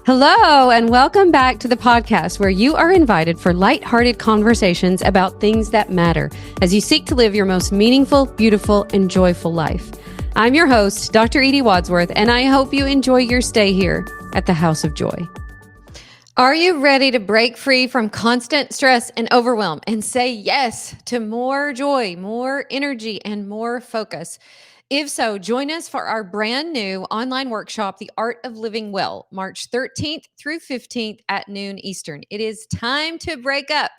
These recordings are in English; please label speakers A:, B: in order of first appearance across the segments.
A: Hello, and welcome back to the podcast where you are invited for lighthearted conversations about things that matter as you seek to live your most meaningful, beautiful, and joyful life. I'm your host, Dr. Edie Wadsworth, and I hope you enjoy your stay here at the House of Joy. Are you ready to break free from constant stress and overwhelm and say yes to more joy, more energy, and more focus? If so, join us for our brand new online workshop, The Art of Living Well, March 13th through 15th at noon Eastern. It is time to break up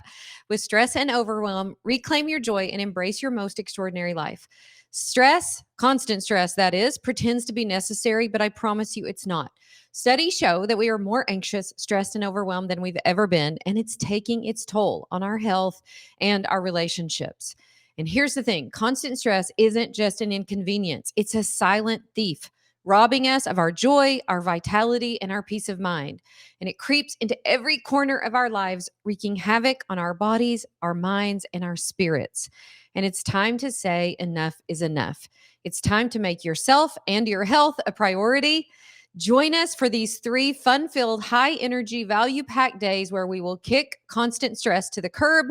A: with stress and overwhelm, reclaim your joy, and embrace your most extraordinary life. Stress, constant stress that is, pretends to be necessary, but I promise you it's not. Studies show that we are more anxious, stressed, and overwhelmed than we've ever been, and it's taking its toll on our health and our relationships. And here's the thing, constant stress isn't just an inconvenience. It's a silent thief, robbing us of our joy, our vitality, and our peace of mind. And it creeps into every corner of our lives, wreaking havoc on our bodies, our minds, and our spirits. And it's time to say enough is enough. It's time to make yourself and your health a priority. Join us for these 3 fun-filled, high-energy, value-packed days where we will kick constant stress to the curb,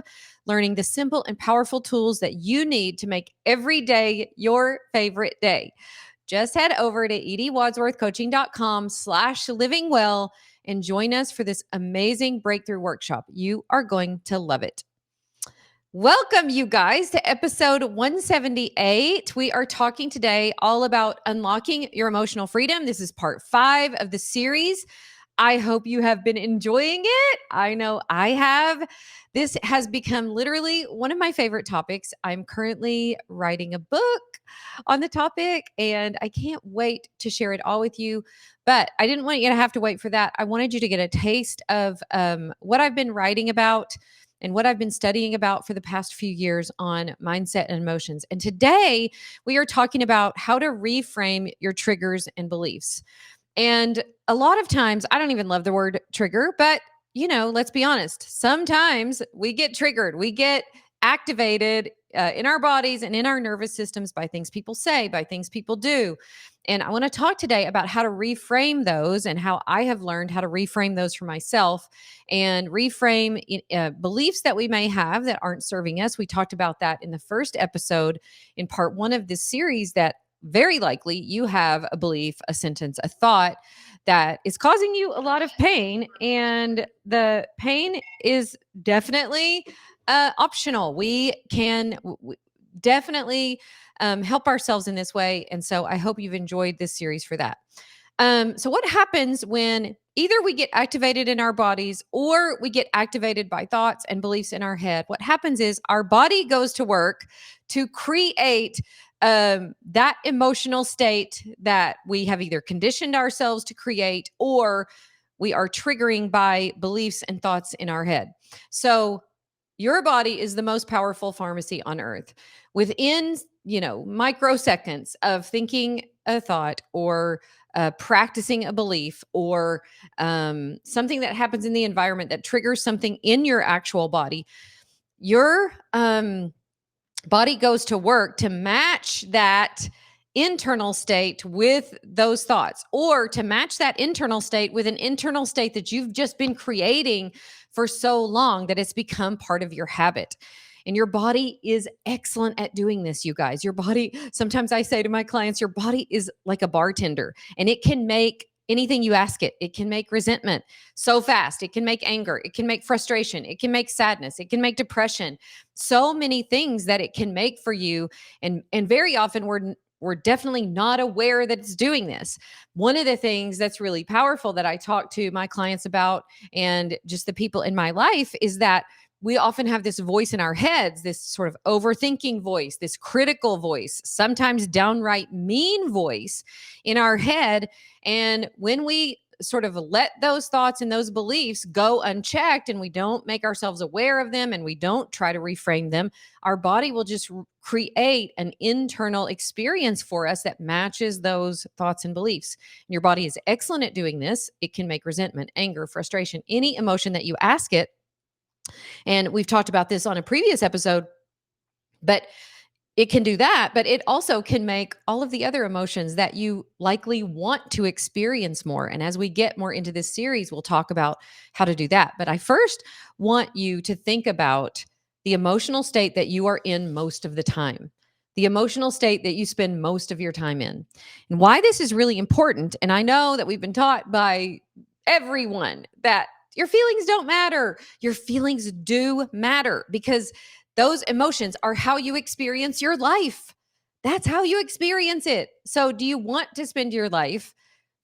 A: learning the simple and powerful tools that you need to make every day your favorite day. Just head over to ediewadsworthcoaching.com/livingwell and join us for this amazing breakthrough workshop. You are going to love it. Welcome, you guys, to episode 178. We are talking today all about unlocking your emotional freedom. This is part 5 of the series. I hope you have been enjoying it. I know I have. This has become literally one of my favorite topics. I'm currently writing a book on the topic, and I can't wait to share it all with you. But I didn't want you to have to wait for that. I wanted you to get a taste of what I've been writing about and what I've been studying about for the past few years on mindset and emotions. And today we are talking about how to reframe your triggers and beliefs. And a lot of times, I don't even love the word trigger, but let's be honest. Sometimes we get triggered, we get activated in our bodies and in our nervous systems by things people say, by things people do. And I want to talk today about how to reframe those and how I have learned how to reframe those for myself and reframe beliefs that we may have that aren't serving us. We talked about that in the first episode in part 1 of this series, that very likely you have a belief, a sentence, a thought that is causing you a lot of pain. And the pain is definitely optional. We can definitely help ourselves in this way. And so I hope you've enjoyed this series for that. So what happens when either we get activated in our bodies or we get activated by thoughts and beliefs in our head? What happens is our body goes to work to create that emotional state that we have either conditioned ourselves to create or we are triggering by beliefs and thoughts in our head. So your body is the most powerful pharmacy on earth. Within, microseconds of thinking a thought or practicing a belief or something that happens in the environment that triggers something in your actual body, your body goes to work to match that internal state with those thoughts, or to match that internal state with an internal state that you've just been creating for so long that it's become part of your habit. And your body is excellent at doing this, you guys. Your body, sometimes I say to my clients, your body is like a bartender, and it can make anything you ask it. It can make resentment so fast. It can make anger. It can make frustration. It can make sadness. It can make depression. So many things that it can make for you. And very often we're definitely not aware that it's doing this. One of the things that's really powerful that I talk to my clients about and just the people in my life is that we often have this voice in our heads, this sort of overthinking voice, this critical voice, sometimes downright mean voice in our head. And when we sort of let those thoughts and those beliefs go unchecked and we don't make ourselves aware of them and we don't try to reframe them, our body will just create an internal experience for us that matches those thoughts and beliefs. And your body is excellent at doing this. It can make resentment, anger, frustration, any emotion that you ask it. And we've talked about this on a previous episode, but it can do that, but it also can make all of the other emotions that you likely want to experience more. And as we get more into this series, we'll talk about how to do that. But I first want you to think about the emotional state that you are in most of the time, the emotional state that you spend most of your time in, and why this is really important. And I know that we've been taught by everyone that your feelings don't matter. Your feelings do matter because those emotions are how you experience your life. That's how you experience it. So, do you want to spend your life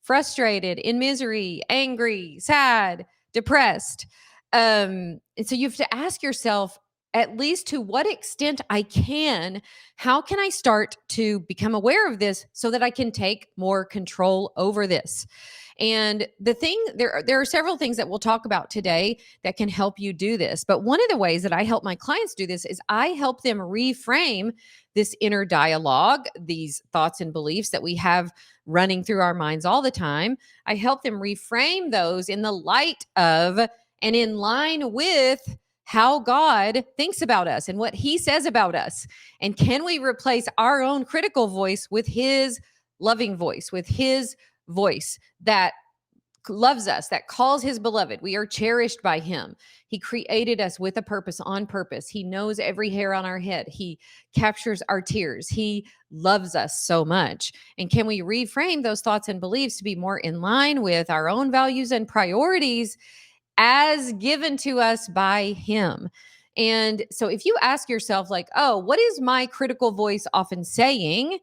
A: frustrated, in misery, angry, sad, depressed? And so you have to ask yourself, at least to what extent I can, how can I start to become aware of this so that I can take more control over this? And there are several things that we'll talk about today that can help you do this. But one of the ways that I help my clients do this is I help them reframe this inner dialogue, these thoughts and beliefs that we have running through our minds all the time. I help them reframe those in the light of and in line with how God thinks about us and what he says about us. And can we replace our own critical voice with his loving voice, with his voice that loves us, that calls his beloved? We are cherished by him. He created us with a purpose, on purpose. He knows every hair on our head. He captures our tears. He loves us so much. And can we reframe those thoughts and beliefs to be more in line with our own values and priorities as given to us by him? And so if you ask yourself, like, oh, what is my critical voice often saying?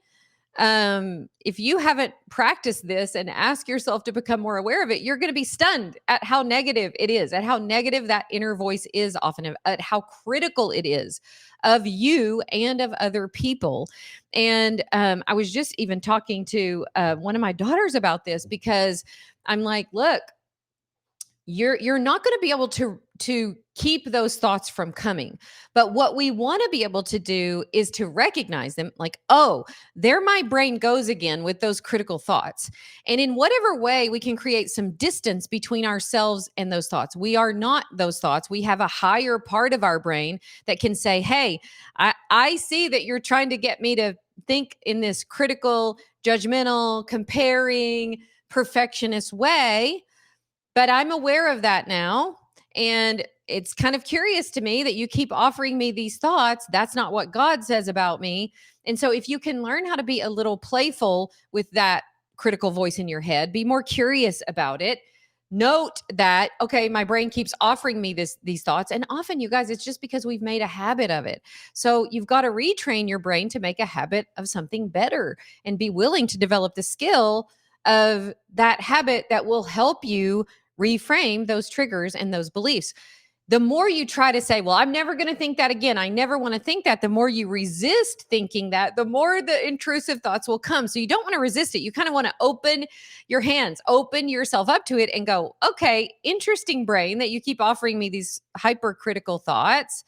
A: If you haven't practiced this and ask yourself to become more aware of it, you're going to be stunned at how negative it is, at how negative that inner voice is often, at how critical it is of you and of other people. And I was just even talking to one of my daughters about this because I'm like, look, you're not going to be able to keep those thoughts from coming, but what we want to be able to do is to recognize them, like, oh, there my brain goes again with those critical thoughts. And in whatever way we can create some distance between ourselves and those thoughts, we are not those thoughts. We have a higher part of our brain that can say, hey, I see that you're trying to get me to think in this critical, judgmental, comparing, perfectionist way, but I'm aware of that now. And it's kind of curious to me that you keep offering me these thoughts. That's not what God says about me. And so, if you can learn how to be a little playful with that critical voice in your head, be more curious about it. Note that, okay, my brain keeps offering me these thoughts. And often, you guys, it's just because we've made a habit of it. So you've got to retrain your brain to make a habit of something better and be willing to develop the skill of that habit that will help you reframe those triggers and those beliefs. The more you try to say, well, I'm never going to think that again, I never want to think that, the more you resist thinking that, the more the intrusive thoughts will come. So you don't want to resist it. You kind of want to open your hands, open yourself up to it and go, okay, interesting brain that you keep offering me these hypercritical thoughts.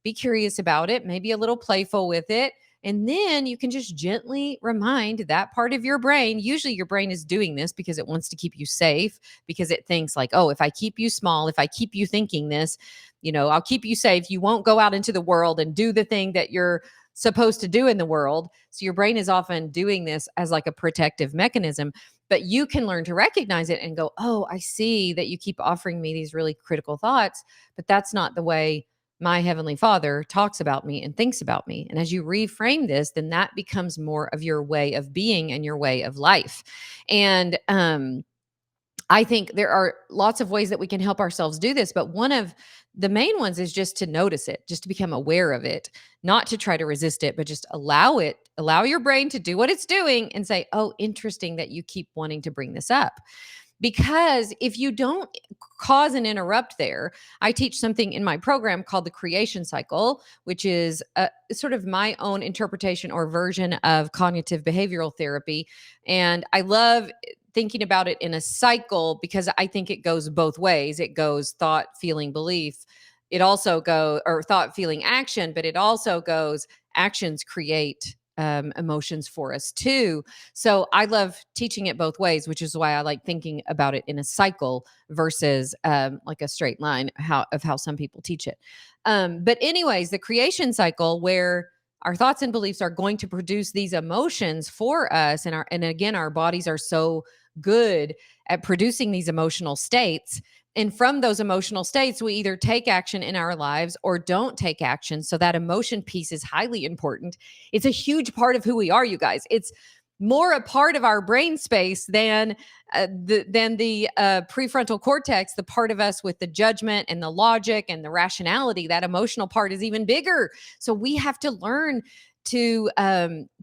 A: Be curious about it, maybe a little playful with it. And then you can just gently remind that part of your brain. Usually your brain is doing this because it wants to keep you safe, because it thinks like, oh, if I keep you small, if I keep you thinking this, I'll keep you safe. You won't go out into the world and do the thing that you're supposed to do in the world. So your brain is often doing this as like a protective mechanism, but you can learn to recognize it and go, oh, I see that you keep offering me these really critical thoughts, but that's not the way my Heavenly Father talks about me and thinks about me. And as you reframe this, then that becomes more of your way of being and your way of life. And I think there are lots of ways that we can help ourselves do this, but one of the main ones is just to notice it, just to become aware of it, not to try to resist it, but just allow your brain to do what it's doing and say, oh, interesting that you keep wanting to bring this up. Because if you don't cause and interrupt there, I teach something in my program called the creation cycle, which is sort of my own interpretation or version of cognitive behavioral therapy. And I love thinking about it in a cycle because I think it goes both ways. It goes thought, feeling, belief. It also goes, or thought, feeling, action, but it also goes actions create emotions for us too. So I love teaching it both ways, which is why I like thinking about it in a cycle versus like a straight line of how some people teach it. But anyways, the creation cycle, where our thoughts and beliefs are going to produce these emotions for us. And again, our bodies are so good at producing these emotional states. And from those emotional states, we either take action in our lives or don't take action. So that emotion piece is highly important. It's a huge part of who we are, you guys. It's more a part of our brain space than the prefrontal cortex, the part of us with the judgment and the logic and the rationality. That emotional part is even bigger. So we have to learn to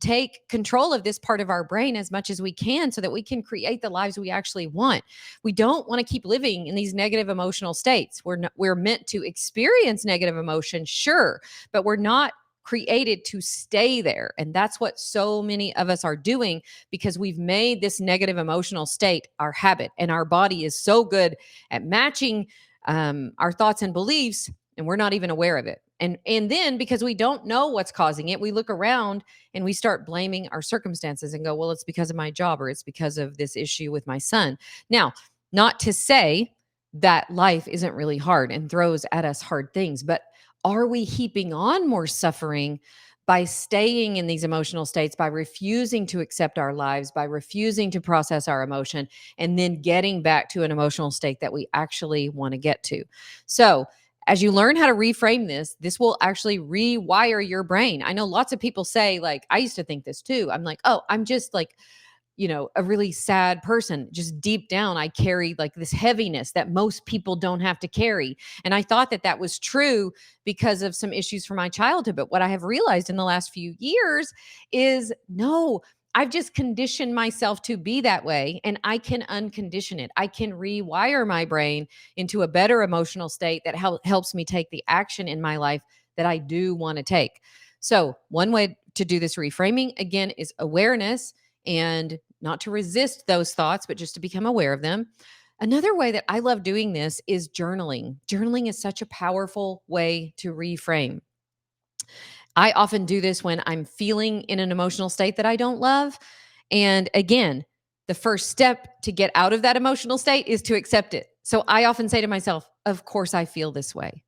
A: take control of this part of our brain as much as we can so that we can create the lives we actually want. We don't want to keep living in these negative emotional states. We're meant to experience negative emotion, sure, but we're not created to stay there. And that's what so many of us are doing because we've made this negative emotional state our habit. And our body is so good at matching our thoughts and beliefs, and we're not even aware of it. And then because we don't know what's causing it, we look around and we start blaming our circumstances and go, well, it's because of my job or it's because of this issue with my son. Now, not to say that life isn't really hard and throws at us hard things, but are we heaping on more suffering by staying in these emotional states, by refusing to accept our lives, by refusing to process our emotion, and then getting back to an emotional state that we actually want to get to? So, as you learn how to reframe this will actually rewire your brain. I know lots of people say, like, I used to think this too. I'm like, oh, I'm just like, a really sad person. Just deep down, I carry like this heaviness that most people don't have to carry. And I thought that that was true because of some issues from my childhood. But what I have realized in the last few years is no, I've just conditioned myself to be that way, and I can uncondition it. I can rewire my brain into a better emotional state that helps me take the action in my life that I do want to take. So, one way to do this reframing, again, is awareness and not to resist those thoughts, but just to become aware of them. Another way that I love doing this is journaling. Journaling is such a powerful way to reframe. I often do this when I'm feeling in an emotional state that I don't love. And again, the first step to get out of that emotional state is to accept it. So I often say to myself, of course I feel this way.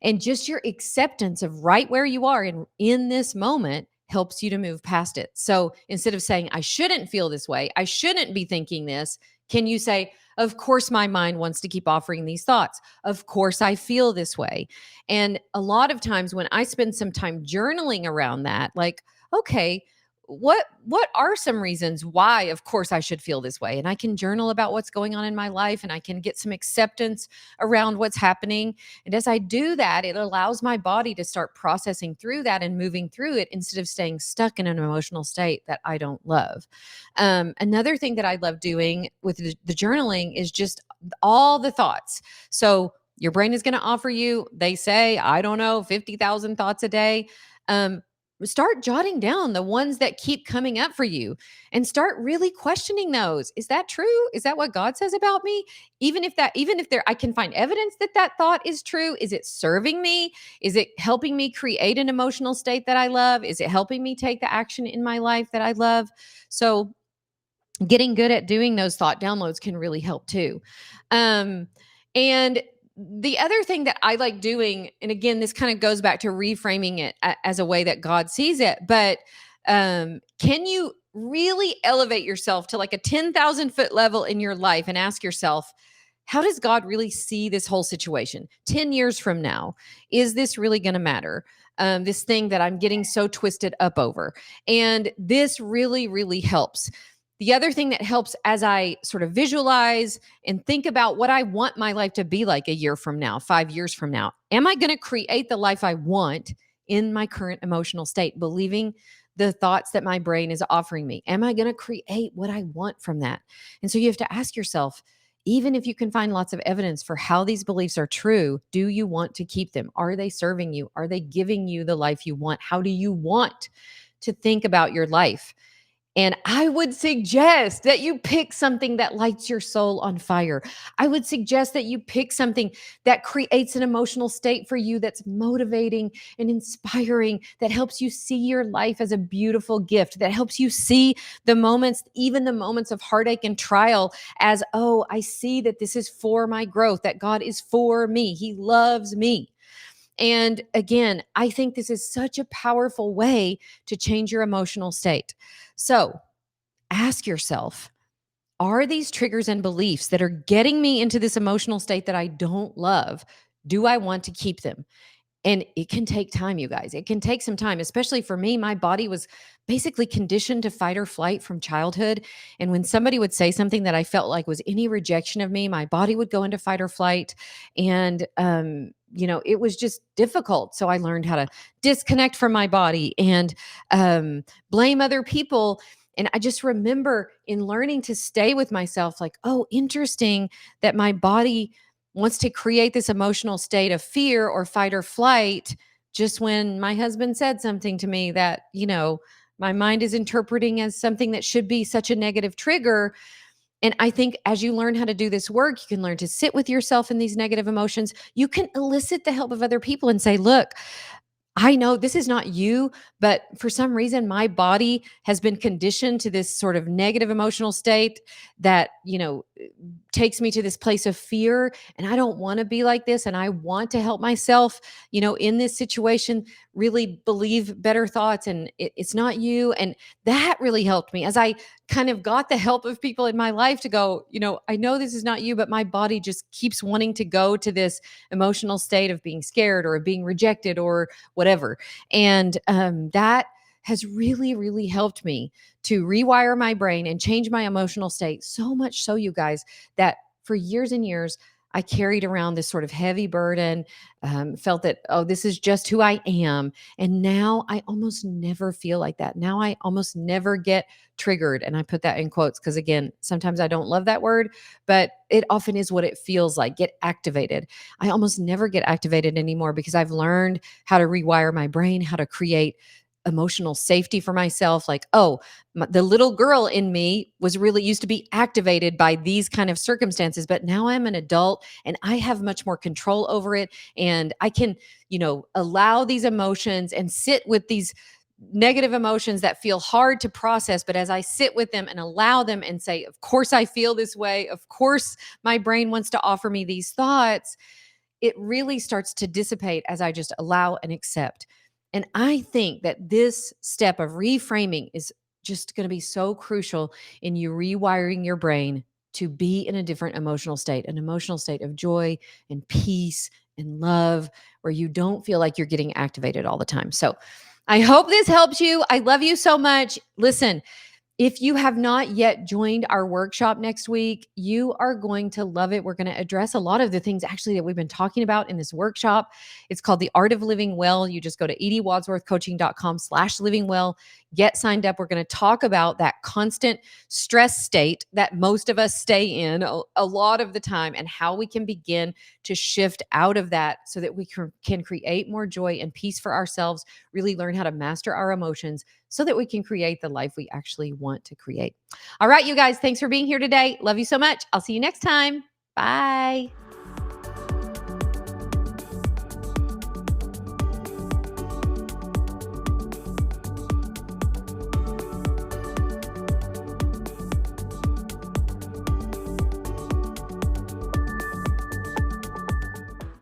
A: And just your acceptance of right where you are in this moment helps you to move past it. So instead of saying, I shouldn't feel this way, I shouldn't be thinking this, can you say, of course, my mind wants to keep offering these thoughts. Of course, I feel this way. And a lot of times when I spend some time journaling around that, like, okay, what are some reasons why of course I should feel this way? And I can journal about what's going on in my life and I can get some acceptance around what's happening. And as I do that, it allows my body to start processing through that and moving through it instead of staying stuck in an emotional state that I don't love. Another thing that I love doing with the journaling is just all the thoughts. So your brain is going to offer you, they say, I don't know, 50,000 thoughts a day. Start jotting down the ones that keep coming up for you and start really questioning those. Is that true? Is that what God says about me? Even if there I can find evidence that that thought is true, is it serving me? Is it helping me create an emotional state that I love? Is it helping me take the action in my life that I love? So getting good at doing those thought downloads can really help too. And the other thing that I like doing, and again, this kind of goes back to reframing it as a way that God sees it, but can you really elevate yourself to like a 10,000 foot level in your life and ask yourself, how does God really see this whole situation 10 years from now? Is this really going to matter? This thing that I'm getting so twisted up over. And this really, really helps. The other thing that helps as I sort of visualize and think about what I want my life to be like a year from now, 5 years from now. Am I going to create the life I want in my current emotional state, believing the thoughts that my brain is offering me? Am I going to create what I want from that? And so you have to ask yourself, even if you can find lots of evidence for how these beliefs are true, do you want to keep them? Are they serving you? Are they giving you the life you want? How do you want to think about your life? And I would suggest that you pick something that lights your soul on fire. I would suggest that you pick something that creates an emotional state for you that's motivating and inspiring, that helps you see your life as a beautiful gift, that helps you see the moments, even the moments of heartache and trial, as, oh, I see that this is for my growth, that God is for me. He loves me. And again, I think this is such a powerful way to change your emotional state. So ask yourself, are these triggers and beliefs that are getting me into this emotional state that I don't love? Do I want to keep them? And it can take time, you guys. It can take some time, especially for me. My body was basically conditioned to fight or flight from childhood. And when somebody would say something that I felt like was any rejection of me, my body would go into fight or flight. And, it was just difficult. So I learned how to disconnect from my body and blame other people. And I just remember in learning to stay with myself, like, oh, interesting that my body wants to create this emotional state of fear or fight or flight just when my husband said something to me that, my mind is interpreting as something that should be such a negative trigger. And I think as you learn how to do this work, you can learn to sit with yourself in these negative emotions. You can elicit the help of other people and say, look, I know this is not you, but for some reason, my body has been conditioned to this sort of negative emotional state that, takes me to this place of fear. And I don't want to be like this. And I want to help myself, in this situation, really believe better thoughts. And it's not you. And that really helped me as I kind of got the help of people in my life to go, I know this is not you, but my body just keeps wanting to go to this emotional state of being scared or of being rejected or whatever. And that has really, really helped me to rewire my brain and change my emotional state. So much so, you guys, that for years and years, I carried around this sort of heavy burden, felt that, oh, this is just who I am. And now I almost never feel like that. Now I almost never get triggered. And I put that in quotes because, again, sometimes I don't love that word, but it often is what it feels like, get activated. I almost never get activated anymore because I've learned how to rewire my brain, how to create emotional safety for myself. Like, oh, the little girl in me was really used to be activated by these kind of circumstances, but now I'm an adult and I have much more control over it. And I can, allow these emotions and sit with these negative emotions that feel hard to process. But as I sit with them and allow them and say, of course I feel this way, of course my brain wants to offer me these thoughts, it really starts to dissipate as I just allow and accept. And I think that this step of reframing is just going to be so crucial in you rewiring your brain to be in a different emotional state, an emotional state of joy and peace and love, where you don't feel like you're getting activated all the time. So I hope this helps you. I love you so much. Listen, if you have not yet joined our workshop next week, you are going to love it. We're going to address a lot of the things actually that we've been talking about in this workshop. It's called The Art of Living Well. You just go to ediewadsworthcoaching.com/living well, get signed up. We're going to talk about that constant stress state that most of us stay in a lot of the time and how we can begin to shift out of that so that we can create more joy and peace for ourselves, really learn how to master our emotions so that we can create the life we actually want to create. All right, you guys, thanks for being here today. Love you so much. I'll see you next time. Bye.